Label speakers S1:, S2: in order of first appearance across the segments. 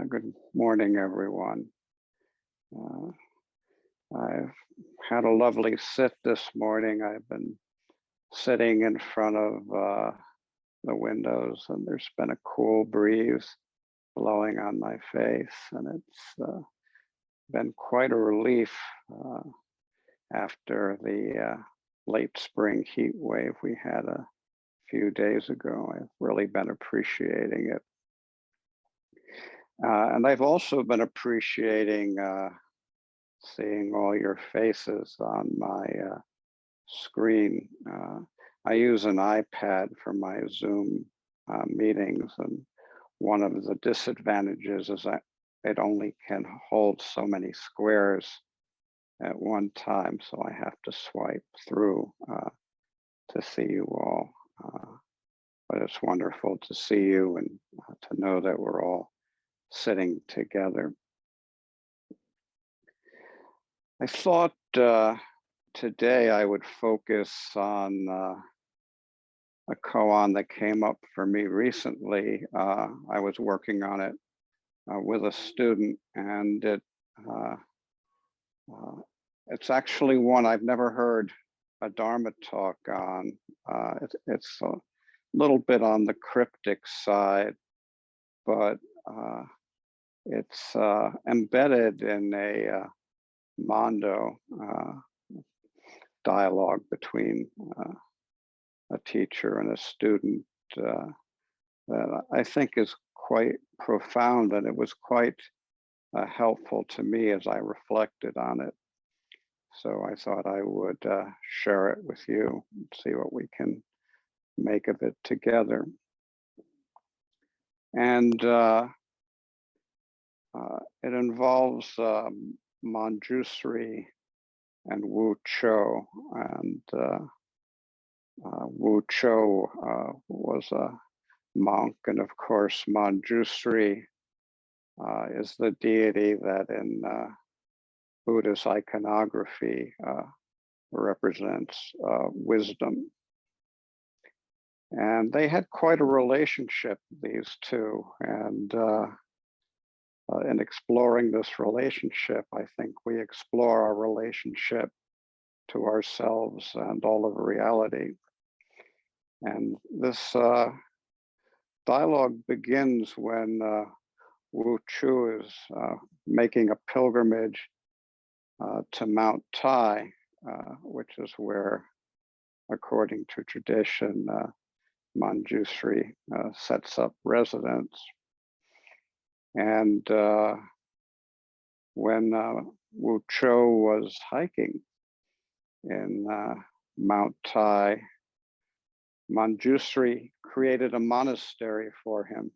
S1: Good morning, everyone. I've had a lovely sit this morning. I've been sitting in front of the windows, and there's been a cool breeze blowing on my face, and it's been quite a relief after the late spring heat wave we had a few days ago. I've really been appreciating it. And I've also been appreciating seeing all your faces on my screen. I use an iPad for my Zoom meetings, and one of the disadvantages is that it only can hold so many squares at one time, so I have to swipe through to see you all. But it's wonderful to see you and to know that we're all sitting together. I thought today I would focus on a koan that came up for me recently. I was working on it with a student, and it's actually one I've never heard a Dharma talk on. It's a little bit on the cryptic side, but it's embedded in a Mondo dialogue between a teacher and a student that I think is quite profound, and it was quite helpful to me as I reflected on it. So I thought I would share it with you and see what we can make of it together. And it involves Manjushri and Wu Cho. And Wu Cho was a monk, and of course Manjushri is the deity that in Buddhist iconography represents wisdom. And they had quite a relationship, these two. And in exploring this relationship, I think we explore our relationship to ourselves and all of reality. And this dialogue begins when Wu Chu is making a pilgrimage to Mount Tai, which is where, according to tradition, Manjushri sets up residence. And when Wu Cho was hiking in Mount Tai, Manjushri created a monastery for him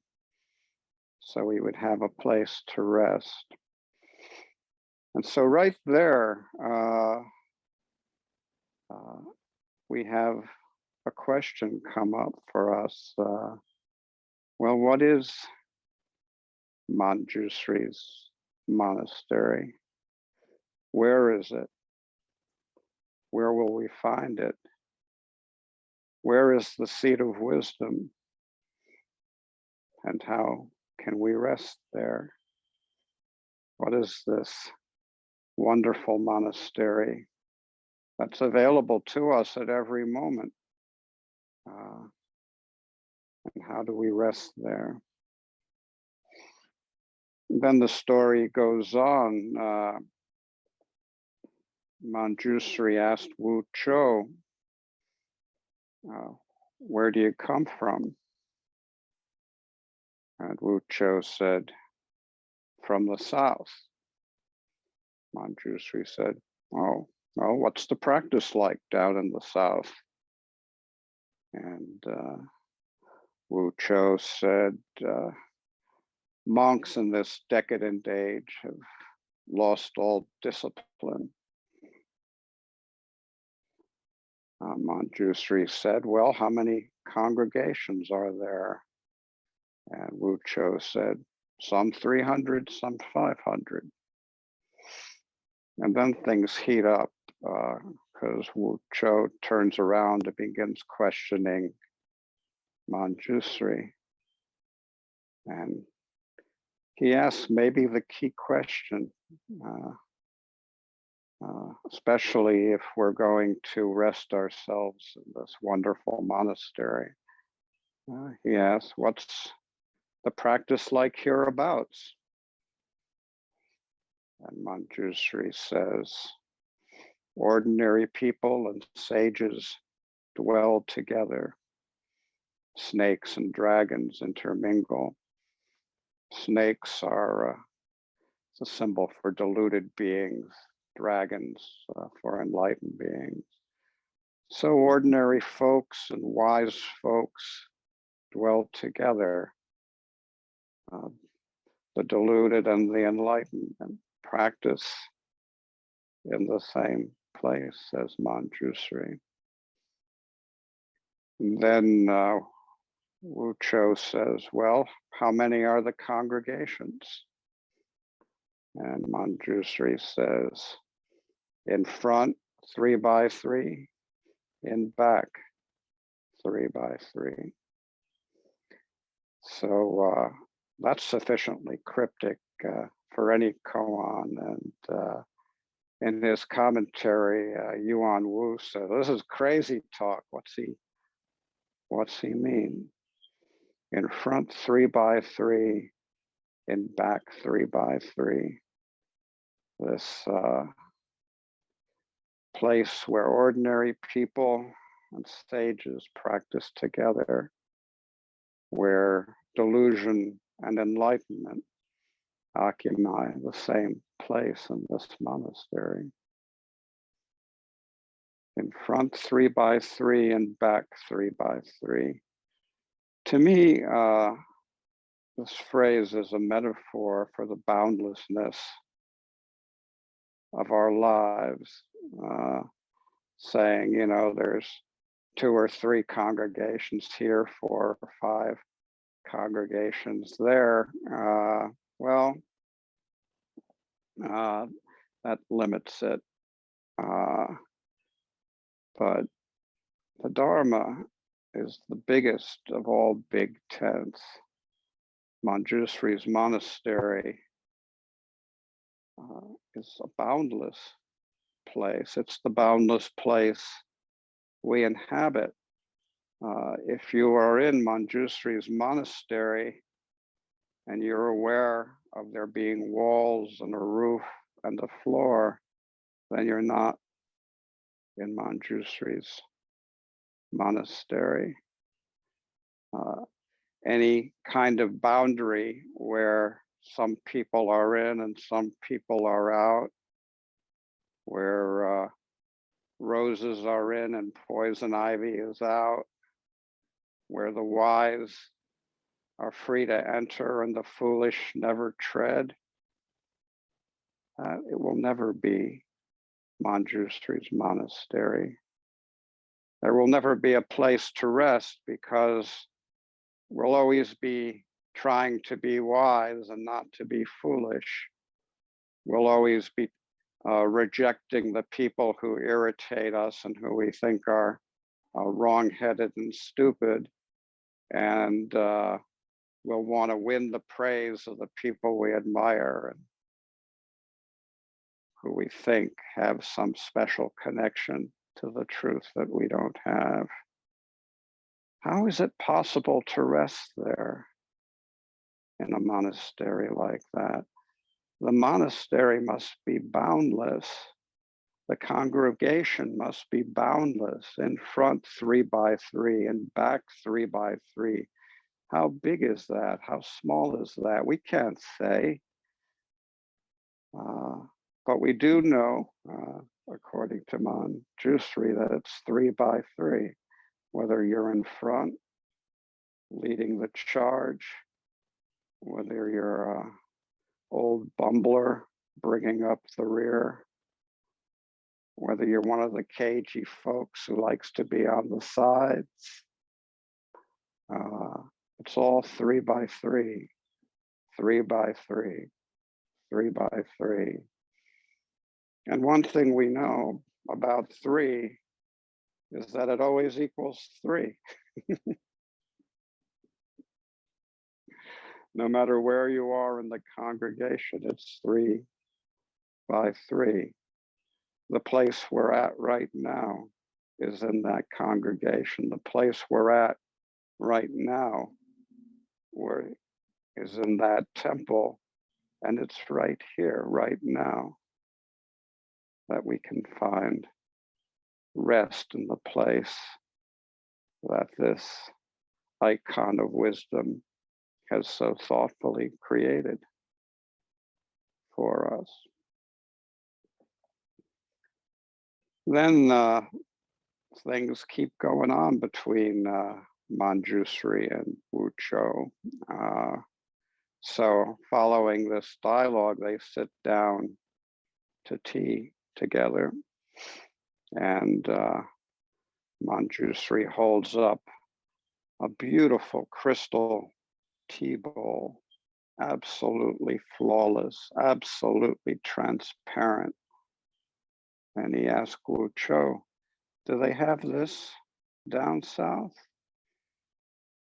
S1: so he would have a place to rest. And so right there, we have a question come up for us. Well, what is Manjushri's monastery? Where is it? Where will we find it? Where is the seat of wisdom? And how can we rest there? What is this wonderful monastery that's available to us at every moment? And how do we rest there? Then the story goes on. Manjushri asked Wu Cho, where do you come from? And Wu Cho said, from the south. Manjushri said, oh, well, what's the practice like down in the south? And Wu Cho said, monks in this decadent age have lost all discipline. Manjushri said, well, how many congregations are there? And Wu Cho said, some 300, some 500. And then things heat up because Wu Cho turns around and begins questioning Manjushri. And he asks maybe the key question, especially if we're going to rest ourselves in this wonderful monastery. He asks, what's the practice like hereabouts? And Manjushri says, ordinary people and sages dwell together. Snakes and dragons intermingle. Snakes are it's a symbol for deluded beings, dragons for enlightened beings. So ordinary folks and wise folks dwell together. The deluded and the enlightened, and practice in the same place, says Manjushri. And then Wu Cho says, well, how many are the congregations? And Manjushri says, in front, 3 by 3, in back, 3 by 3. So that's sufficiently cryptic for any koan. And in his commentary, Yuan Wu said, this is crazy talk. What's he mean? In front, 3 by 3, in back, 3 by 3. This place where ordinary people and sages practice together, where delusion and enlightenment occupy the same place in this monastery. In front, 3 by 3, and back, 3 by 3. To me, this phrase is a metaphor for the boundlessness of our lives, saying, there's 2 or 3 congregations here, 4 or 5 congregations there. That limits it. But the Dharma is the biggest of all big tents. Manjushri's monastery is a boundless place. It's the boundless place we inhabit. If you are in Manjushri's monastery and you're aware of there being walls and a roof and a floor, then you're not in Manjushri's monastery. Any kind of boundary where some people are in and some people are out, where roses are in and poison ivy is out, where the wise are free to enter and the foolish never tread, it will never be Manjushri's monastery. There will never be a place to rest because we'll always be trying to be wise and not to be foolish. We'll always be rejecting the people who irritate us and who we think are wrong-headed and stupid. And we'll want to win the praise of the people we admire and who we think have some special connection to the truth that we don't have. How is it possible to rest there in a monastery like that? The monastery must be boundless. The congregation must be boundless. In front, 3 by 3, in back, 3 by 3. How big is that? How small is that? We can't say. But we do know, according to Manjushri, that it's 3 by 3. Whether you're in front, leading the charge, whether you're an old bumbler bringing up the rear, whether you're one of the cagey folks who likes to be on the sides, it's all 3 by 3, 3 by 3, 3 by 3. And one thing we know about 3 is that it always equals 3. No matter where you are in the congregation, it's 3 by 3. The place we're at right now is in that congregation. The place we're at right now is in that temple, and it's right here, right now, that we can find rest in the place that this icon of wisdom has so thoughtfully created for us. Then things keep going on between Manjushri and Wucho. So following this dialogue, they sit down to tea together, and Manjushri holds up a beautiful crystal tea bowl, absolutely flawless, absolutely transparent. And he asks Wucho, do they have this down south?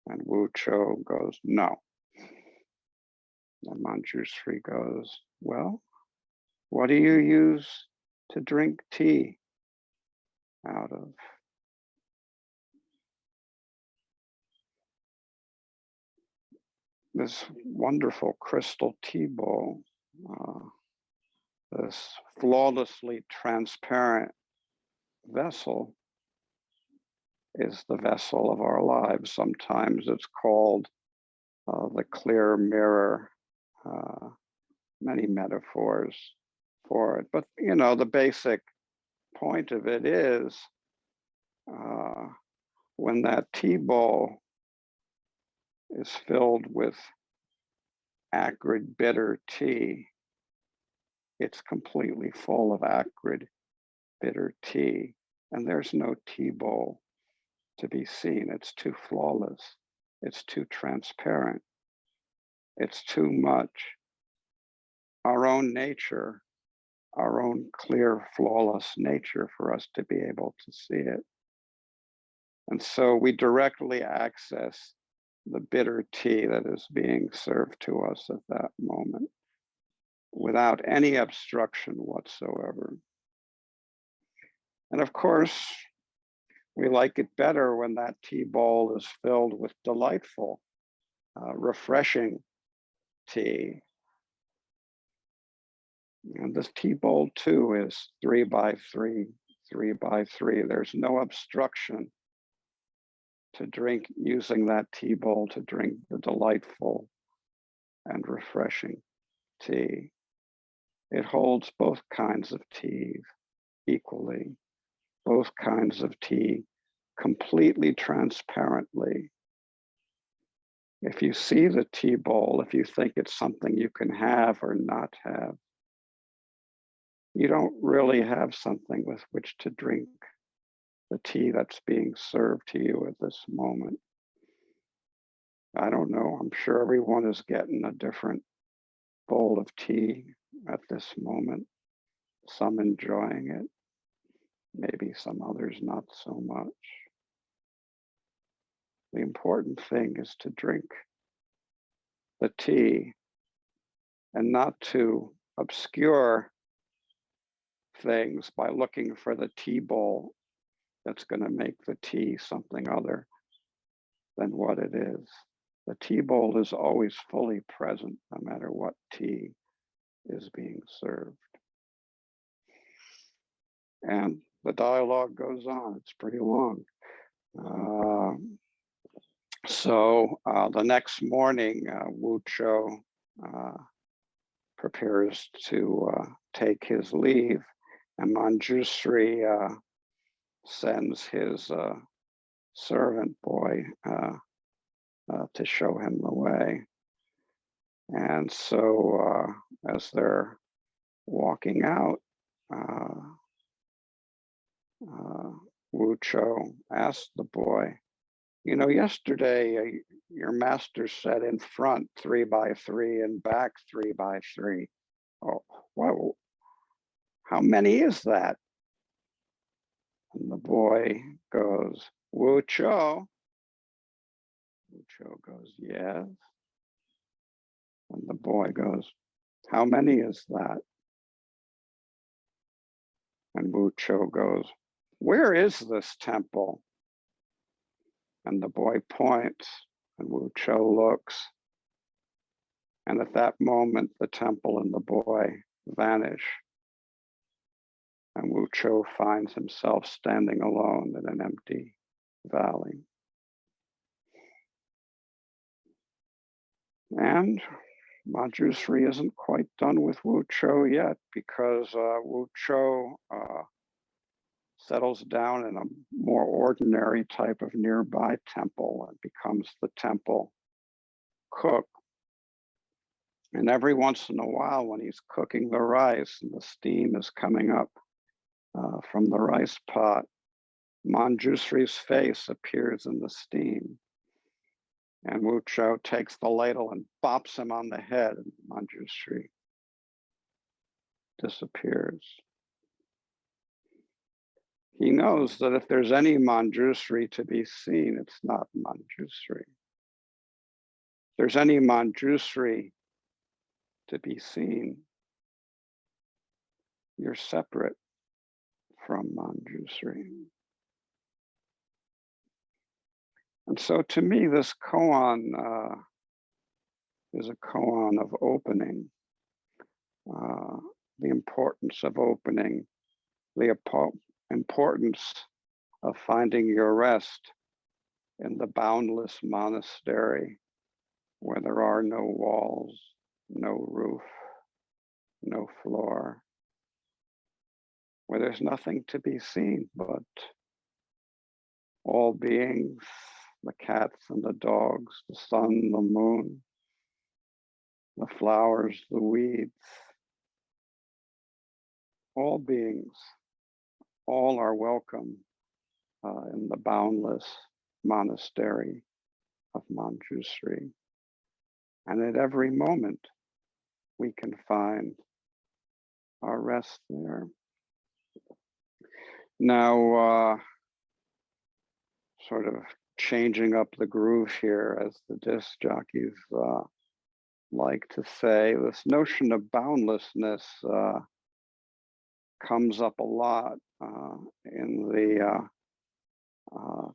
S1: And Wucho goes, no. And Manjushri goes, well, what do you use to drink tea out of? This wonderful crystal tea bowl, this flawlessly transparent vessel is the vessel of our lives. Sometimes it's called the clear mirror, many metaphors for it. But, you know, the basic point of it is when that tea bowl is filled with acrid, bitter tea, it's completely full of acrid, bitter tea, and there's no tea bowl to be seen. It's too flawless. It's too transparent. It's too much our own nature, our own clear, flawless nature for us to be able to see it. And so we directly access the bitter tea that is being served to us at that moment without any obstruction whatsoever. And of course, we like it better when that tea bowl is filled with delightful, refreshing tea. And this tea bowl too is 3 by 3, 3 by 3. There's no obstruction to drink using that tea bowl to drink the delightful and refreshing tea. It holds both kinds of tea equally, both kinds of tea completely transparently. If you see the tea bowl, if you think it's something you can have or not have, you don't really have something with which to drink the tea that's being served to you at this moment. I don't know, I'm sure everyone is getting a different bowl of tea at this moment, some enjoying it, maybe some others not so much. The important thing is to drink the tea and not to obscure things by looking for the tea bowl that's going to make the tea something other than what it is. The tea bowl is always fully present, no matter what tea is being served. And the dialogue goes on. It's pretty long. So the next morning, Wucho prepares to take his leave, and Manjushri sends his servant boy to show him the way. And so as they're walking out, Wucho asked the boy, you know, yesterday your master said in front 3 by 3 and back 3 by 3. Oh, well, how many is that? And the boy goes, Wucho. Wucho goes, yes. And the boy goes, "How many is that?" And Wu Cho goes, "Where is this temple?" And the boy points, and Wu Cho looks. And at that moment, the temple and the boy vanish. And Wu Cho finds himself standing alone in an empty valley. And Manjushri isn't quite done with Wu Cho yet, because Wu Cho settles down in a more ordinary type of nearby temple and becomes the temple cook. And every once in a while, when he's cooking the rice and the steam is coming up from the rice pot, Manjushri's face appears in the steam. And Wu Cho takes the ladle and bops him on the head, and Manjushri disappears. He knows that if there's any Manjushri to be seen, it's not Manjushri. If there's any Manjushri to be seen, you're separate from Manjushri. And so to me, this koan is a koan of opening, the importance of opening, the importance of finding your rest in the boundless monastery where there are no walls, no roof, no floor, where there's nothing to be seen but all beings, the cats and the dogs, the sun, the moon, the flowers, the weeds, all beings, all are welcome in the boundless monastery of Manjushri. And at every moment, we can find our rest there. Now, sort of changing up the groove here, as the disc jockeys like to say, this notion of boundlessness comes up a lot in the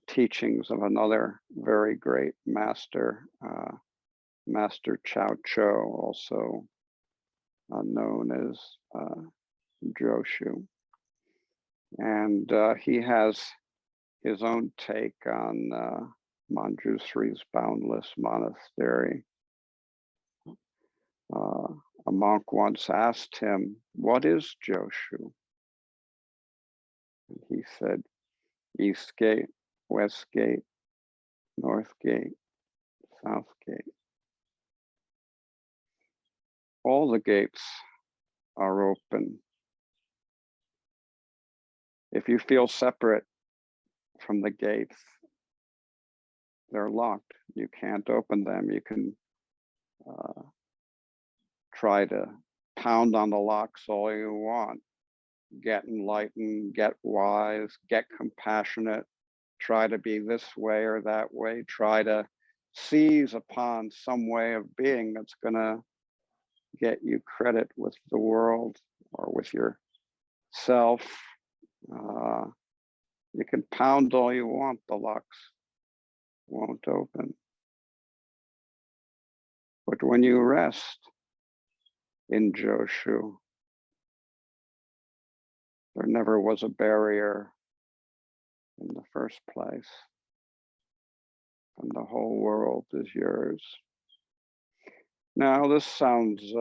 S1: teachings of another very great master, Master Chao Cho, also known as Joshu. And he has his own take on Manjushri's boundless monastery. A monk once asked him, "What is Joshu?" And he said, "East Gate, West Gate, North Gate, South Gate. All the gates are open. If you feel separate from the gates, they're locked. You can't open them. You can try to pound on the locks all you want. Get enlightened, get wise, get compassionate, try to be this way or that way, try to seize upon some way of being that's going to get you credit with the world or with yourself. You can pound all you want, the locks won't open. But when you rest in Joshu, there never was a barrier in the first place, and the whole world is yours. Now, this sounds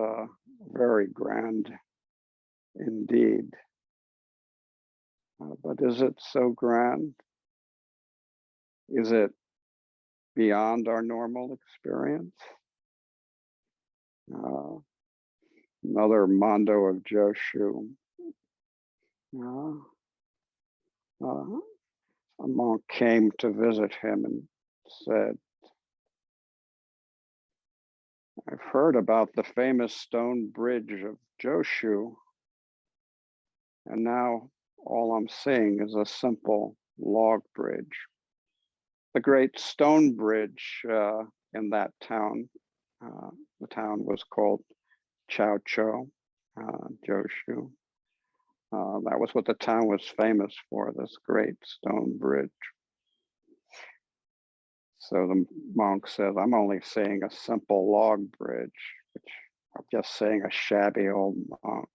S1: very grand indeed, but is it so grand? Is it beyond our normal experience? Another Mondo of Joshu. A monk came to visit him and said, "I've heard about the famous stone bridge of Joshu, and now all I'm seeing is a simple log bridge. The great stone bridge in that town The town was called Chao Cho, Joshu. That was what the town was famous for, this great stone bridge. So the monk says, I'm only seeing a simple log bridge, which I'm just seeing a shabby old monk.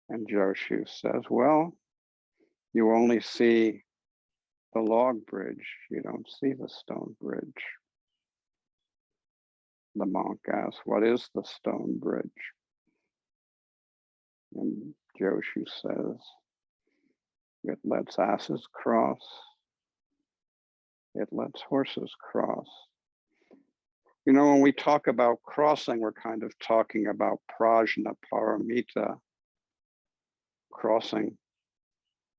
S1: And Joshu says, well, you only see the log bridge, you don't see the stone bridge. The monk asks, what is the stone bridge? And Joshu says, it lets asses cross. It lets horses cross. You know, when we talk about crossing, we're kind of talking about prajna paramita, crossing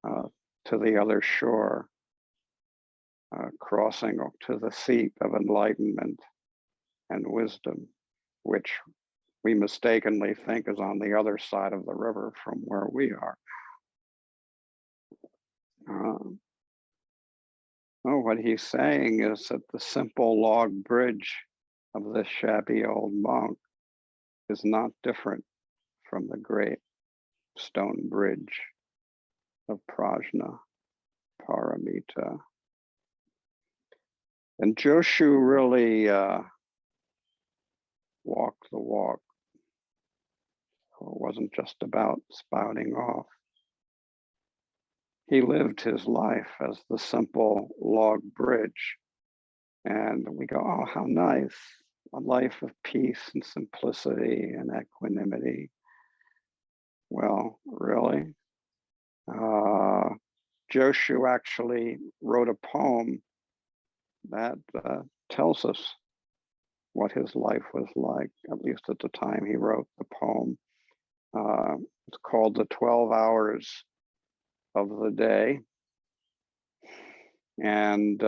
S1: to the other shore, crossing to the seat of enlightenment and wisdom, which we mistakenly think is on the other side of the river from where we are. What he's saying is that the simple log bridge of this shabby old monk is not different from the great stone bridge of prajna paramita. And Joshu really walked the walk. It wasn't just about spouting off. He lived his life as the simple log bridge. And we go, oh, how nice. A life of peace and simplicity and equanimity. Well, really? Joshu actually wrote a poem that tells us what his life was like, at least at the time he wrote the poem. It's called The 12 Hours of the Day. And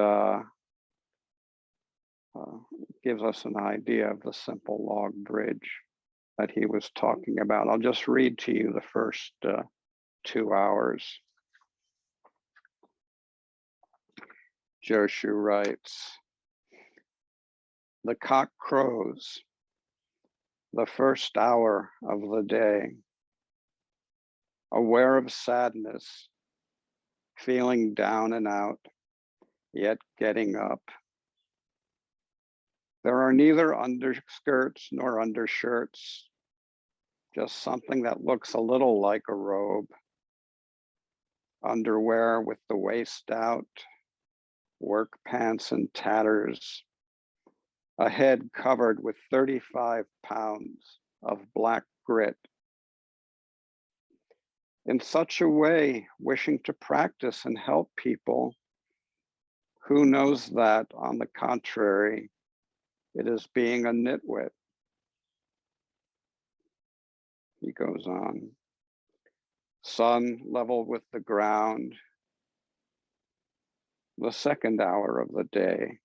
S1: gives us an idea of the simple log bridge that he was talking about. I'll just read to you the first 2 hours. Joshu writes, the cock crows, the first hour of the day, aware of sadness, feeling down and out, yet getting up. There are neither underskirts nor undershirts, just something that looks a little like a robe, underwear with the waist out, work pants in tatters, a head covered with 35 pounds of black grit. In such a way, wishing to practice and help people, who knows that, on the contrary, it is being a nitwit. He goes on. Sun level with the ground, the second hour of the day,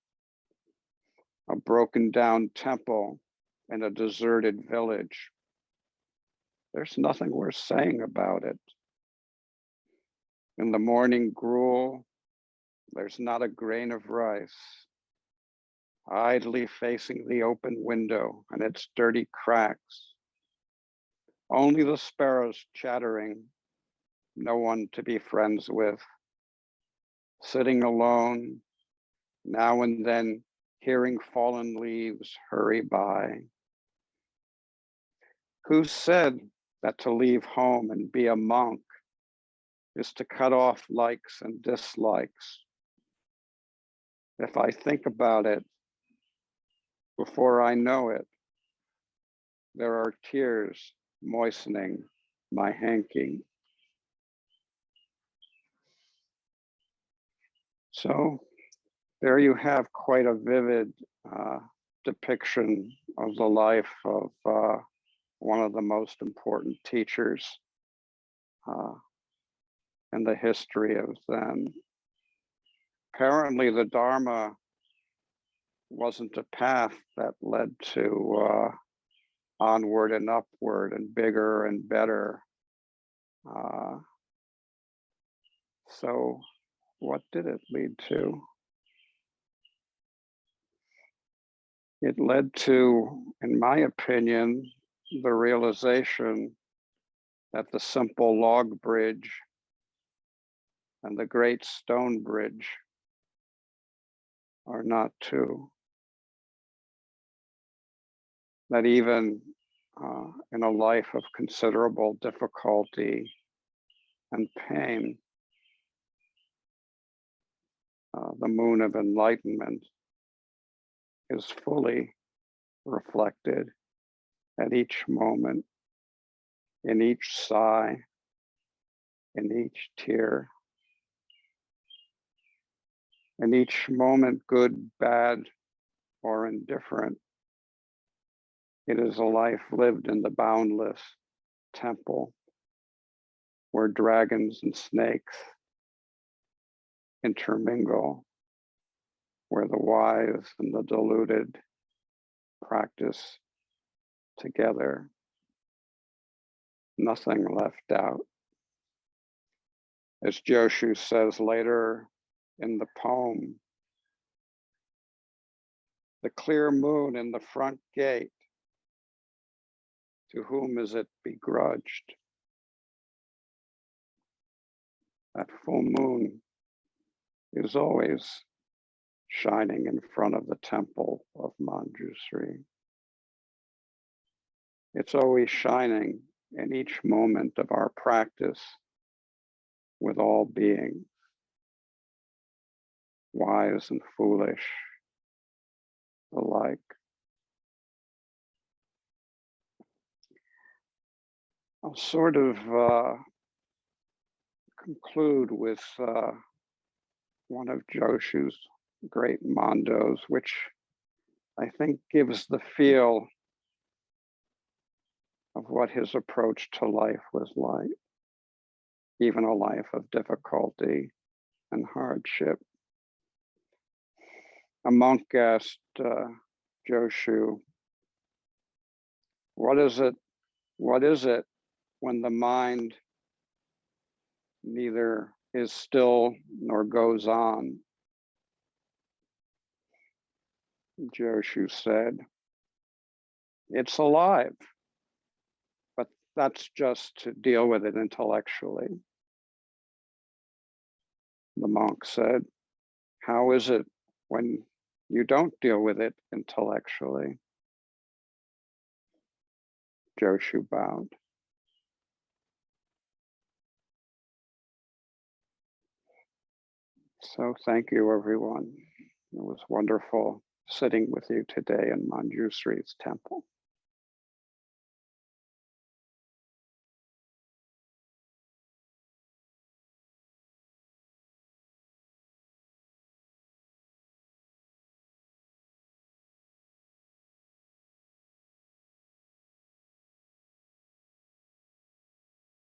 S1: a broken down temple in a deserted village. There's nothing worth saying about it. In the morning gruel, there's not a grain of rice. Idly facing the open window and its dirty cracks. Only the sparrows chattering, no one to be friends with. Sitting alone, now and then hearing fallen leaves hurry by. Who said that to leave home and be a monk is to cut off likes and dislikes? If I think about it, before I know it, there are tears moistening my hanky. So there you have quite a vivid depiction of the life of one of the most important teachers in the history of Zen. Apparently the Dharma wasn't a path that led to onward and upward and bigger and better. So what did it lead to? It led to, in my opinion, the realization that the simple log bridge and the great stone bridge are not two. That even in a life of considerable difficulty and pain, the moon of enlightenment is fully reflected at each moment, in each sigh, in each tear, in each moment, good, bad, or indifferent. It is a life lived in the boundless temple where dragons and snakes intermingle, where the wise and the deluded practice together, nothing left out. As Joshu says later in the poem, the clear moon in the front gate, to whom is it begrudged? That full moon is always shining in front of the temple of Manjushri. It's always shining in each moment of our practice with all beings, wise and foolish alike. I'll sort of conclude with one of Joshu's great mondos, which I think gives the feel of what his approach to life was like, even a life of difficulty and hardship. A monk asked Joshu, what is it when the mind neither is still nor goes on? Joshu said, it's alive, but that's just to deal with it intellectually. The monk said, how is it when you don't deal with it intellectually? Joshu bowed. So thank you, everyone. It was wonderful sitting with you today in Manjushri's temple.